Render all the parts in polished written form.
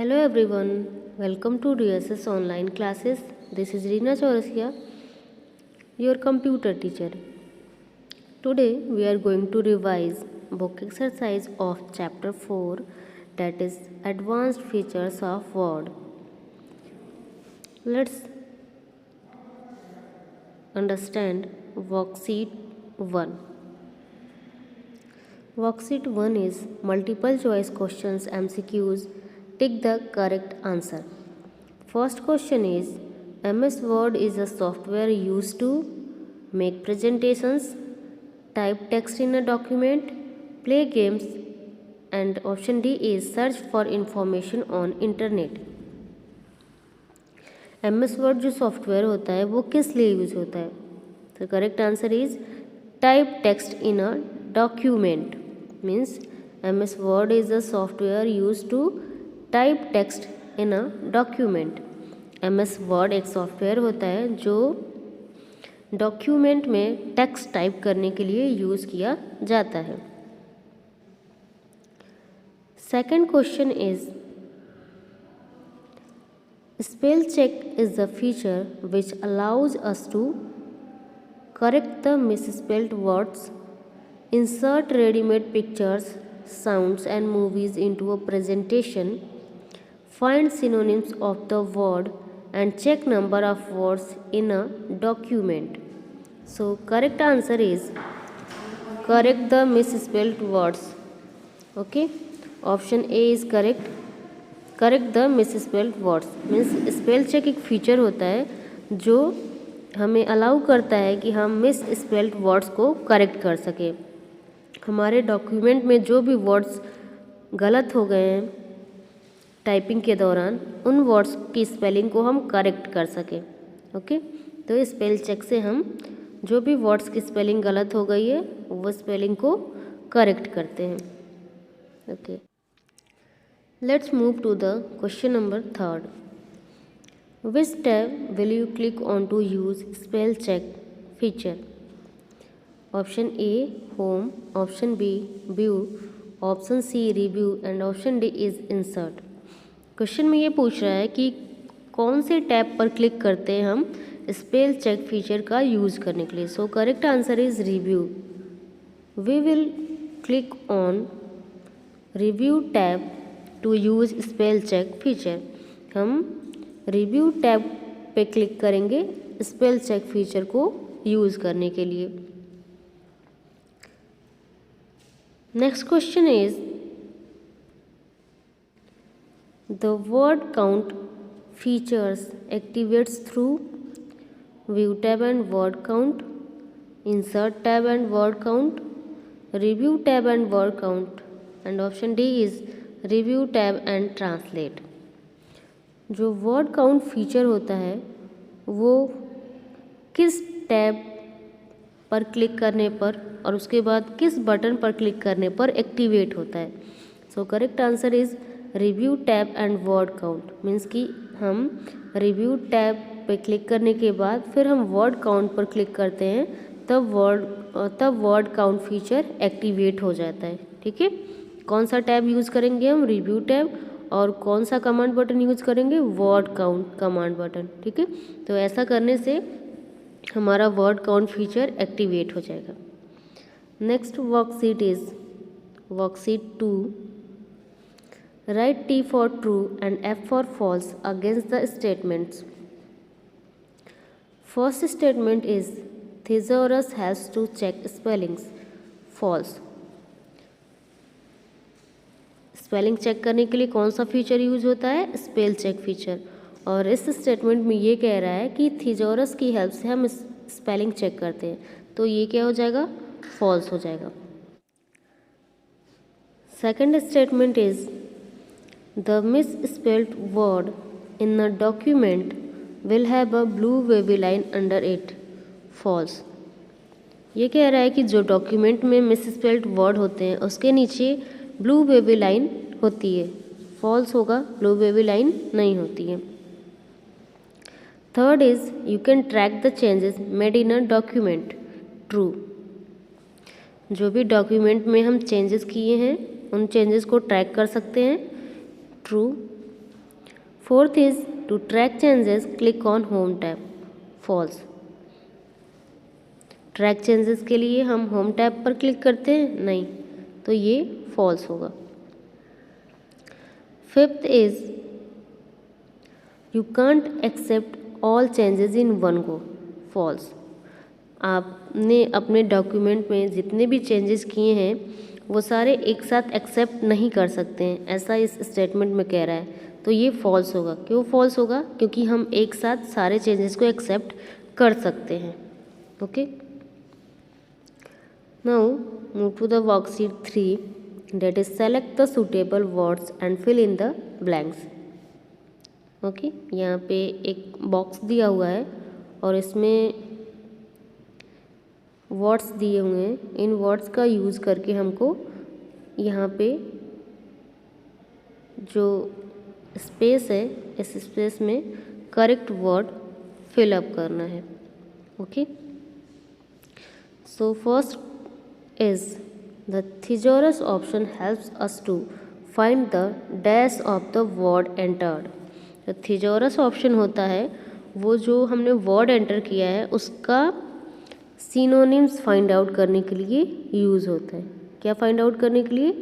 Hello everyone, welcome to DSS online classes. This is Reena Chaurasia, your computer teacher. Today we are going to revise book exercise of chapter 4, that is advanced features of Word. Let's understand worksheet 1. Worksheet 1 is multiple choice questions MCQs. Tick the correct answer. First question is MS Word is a software used to make presentations, type text in a document, play games, and option D is search for information on internet. MS Word जो software होता है वो किस लिए use होता है? तो correct answer is type text in a document. Means MS Word is a software used to type text in a document. MS Word एक सॉफ्टवेयर होता है जो डॉक्यूमेंट में टेक्स्ट टाइप करने के लिए यूज़ किया जाता है. Second question is spell check is the feature which allows us to correct the misspelled words, insert ready-made pictures, sounds and movies into a presentation, find synonyms of the word and check number of words in a document. So correct answer is correct the misspelled words. Okay, option A is correct. Correct the misspelled words means spell check एक feature होता है जो हमें allow करता है कि हम misspelled words को करेक्ट कर सकें. हमारे डॉक्यूमेंट में जो भी वर्ड्स गलत हो गए हैं टाइपिंग के दौरान उन वर्ड्स की स्पेलिंग को हम करेक्ट कर सकें. ओके, तो स्पेल चेक से हम जो भी वर्ड्स की स्पेलिंग गलत हो गई है वो स्पेलिंग को करेक्ट करते हैं. Okay, let's move to the question number 3. Which tab will you click on to use spell check feature? Option A home, option B view, option C review and option D is insert. Question में ये पूछ रहा है कि कौन से tab पर click करते हैं हम स्पेल चेक फीचर का यूज़ करने के लिए. So correct answer is review. We will click on review tab to use spell check feature. हम रिव्यू टैब पे क्लिक करेंगे स्पेल चेक फीचर को यूज़ करने के लिए. Next question is the word count features activates through view tab and word count, insert tab and word count, review tab and word count, and option D is review tab and translate. जो word count feature होता है वो किस tab पर click करने पर और उसके बाद किस बटन पर क्लिक करने पर एक्टिवेट होता है. सो correct answer is review tab and word count. Means कि हम रिव्यू टैब पे क्लिक करने के बाद फिर हम वर्ड काउंट पर क्लिक करते हैं तब वर्ड काउंट फीचर एक्टिवेट हो जाता है. ठीक है, कौन सा टैब यूज़ करेंगे हम? Review tab. और कौन सा कमांड बटन यूज़ करेंगे? Word count command button. ठीक है, तो ऐसा करने से हमारा वर्ड काउंट फीचर एक्टिवेट हो जाएगा. Next worksheet is worksheet 2. Write T for true and F for false against the statements. First statement is thesaurus has to check spellings. False. Spelling check करने के लिए कौन सा फीचर यूज होता है? Spell check feature. और इस statement में ये कह रहा है कि थिसॉरस की हेल्प से हम स्पेलिंग चेक करते हैं, तो ये क्या हो जाएगा? फॉल्स हो जाएगा. Second statement is the misspelled word in the document will have a blue wavy line under it. False. ये कह रहा है कि जो डॉक्यूमेंट में मिस स्पेल्ड वर्ड होते हैं उसके नीचे ब्लू वेवी लाइन होती है. फॉल्स होगा, ब्लू वेवी लाइन नहीं होती है. Third is you can track the changes made in a document. True. जो भी डॉक्यूमेंट में हम चेंजेस किए हैं उन चेंजेस को ट्रैक कर सकते हैं. True. Fourth is to track changes, click on Home tab. False. Track changes के लिए हम होम टैब पर क्लिक करते हैं, नहीं, तो ये फॉल्स होगा। Fifth is you can't accept all changes in one go. False. आपने अपने डॉक्यूमेंट में जितने भी चेंजेस किए हैं वो सारे एक साथ एक्सेप्ट नहीं कर सकते हैं, ऐसा इस स्टेटमेंट में कह रहा है, तो ये फॉल्स होगा। क्यों फॉल्स होगा? क्योंकि हम एक साथ सारे चेंजेस को एक्सेप्ट कर सकते हैं। Okay, now move to the worksheet 3, that is select the suitable words and fill in the blanks. Okay, यहाँ पे एक बॉक्स दिया हुआ है और इसमें वर्ड्स दिए हुए हैं। इन वर्ड्स का यूज़ करके हमको यहाँ पे जो स्पेस है इस स्पेस में करेक्ट वर्ड फिल अप करना है। Okay, so first is the thesaurus option helps us to find the dash of the word entered. तो thesaurus ऑप्शन होता है वो जो हमने वर्ड एंटर किया है उसका सिनोनिम्स फाइंड आउट करने के लिए यूज़ होता है। क्या फाइंड आउट करने के लिए?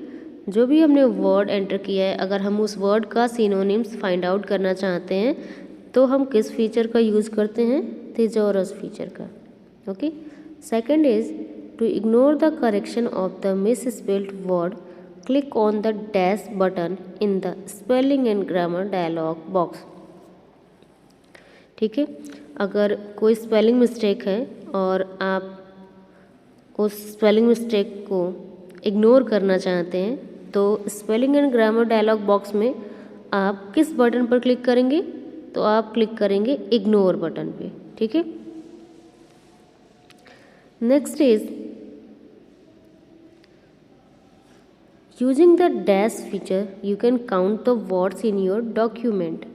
जो भी हमने वर्ड एंटर किया है, अगर हम उस वर्ड का सिनोनिम्स फाइंड आउट करना चाहते हैं तो हम किस फीचर का यूज़ करते हैं? thesaurus फीचर का। Okay, second is to ignore the correction of the misspelled word, click on the dash button in the spelling and grammar dialog box. ठीक है, अगर कोई स्पेलिंग मिस्टेक है और आप उस स्पेलिंग मिस्टेक को इग्नोर करना चाहते हैं तो spelling and grammar dialog box में आप किस बटन पर क्लिक करेंगे? तो आप क्लिक करेंगे इग्नोर बटन पे। ठीक है, next is using the dash feature you can count the words in your document.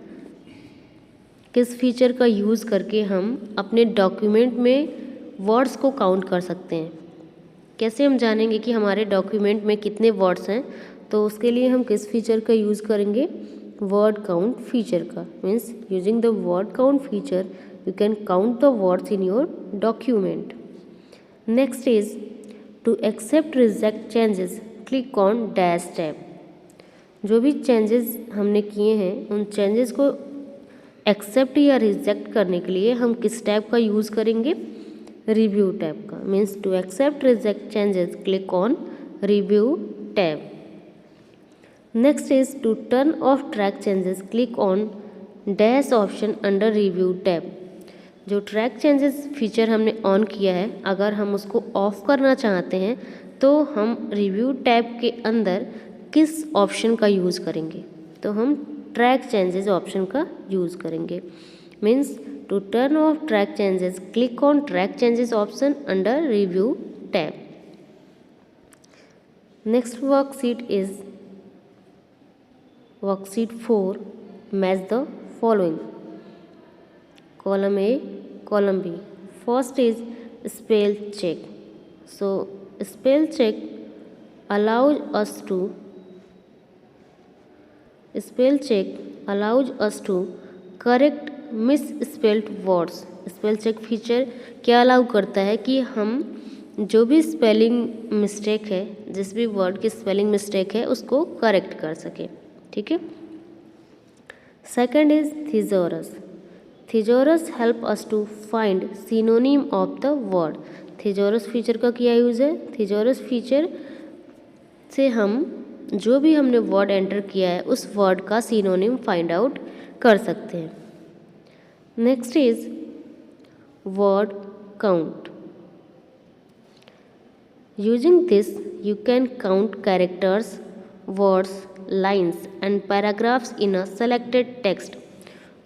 किस फीचर का यूज़ करके हम अपने डॉक्यूमेंट में वर्ड्स को काउंट कर सकते हैं? कैसे हम जानेंगे कि हमारे डॉक्यूमेंट में कितने वर्ड्स हैं? तो उसके लिए हम किस फीचर का यूज़ करेंगे? वर्ड काउंट फीचर का। Means using the word count feature you can count the words in your document. Next is to accept reject changes, click on dash tab. जो भी चेंजेस हमने किए हैं उन चेंजेस को एक्सेप्ट या रिजेक्ट करने के लिए हम किस टैब का यूज़ करेंगे? रिव्यू टैब का। Means to accept reject changes click on review tab. Next is to turn off track changes, click on dash option under review tab. जो ट्रैक चेंजेस फीचर हमने ऑन किया है, अगर हम उसको ऑफ करना चाहते हैं तो हम रिव्यू टैब के अंदर किस ऑप्शन का यूज़ करेंगे? तो हम ट्रैक चेंजेस ऑप्शन का यूज़ करेंगे। Means to turn off track changes click on track changes option under review tab. Next worksheet is worksheet 4, match the following. Column A, column B. First is spell check. So spell check allows us to correct misspelled words. Spell check feature क्या allow करता है कि हम जो भी spelling mistake है, जिस भी वर्ड की स्पेलिंग मिस्टेक है उसको करेक्ट कर सके। ठीक है, second is thesaurus. thesaurus help us to find synonym of the word. thesaurus feature का क्या यूज़ है? thesaurus फीचर से हम जो भी हमने वर्ड एंटर किया है उस वर्ड का सिनोनिम फाइंड आउट कर सकते हैं। Next is word count. Using this you can count characters, words, lines and paragraphs in a selected text.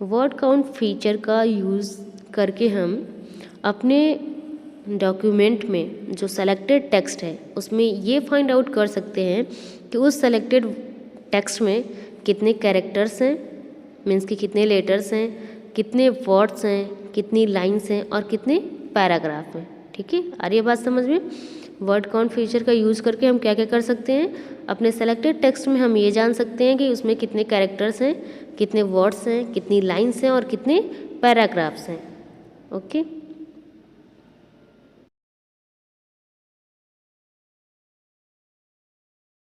Word count feature का यूज़ करके हम अपने डॉक्यूमेंट में जो सेलेक्टेड टेक्स्ट है उसमें ये फाइंड आउट कर सकते हैं कि उस सेलेक्टेड टेक्स्ट में कितने कैरेक्टर्स हैं, मीन्स कि कितने लेटर्स हैं, कितने वर्ड्स हैं, कितनी लाइन्स हैं और कितने पैराग्राफ हैं। ठीक है, आ रही है बात समझ में? वर्ड काउंट फीचर का यूज़ करके हम क्या क्या कर सकते हैं, अपने सेलेक्टेड टेक्स्ट में हम ये जान सकते हैं कि उसमें कितने कैरेक्टर्स हैं, कितने वर्ड्स हैं, कितनी लाइन्स हैं और कितने पैराग्राफ्स हैं। ओके।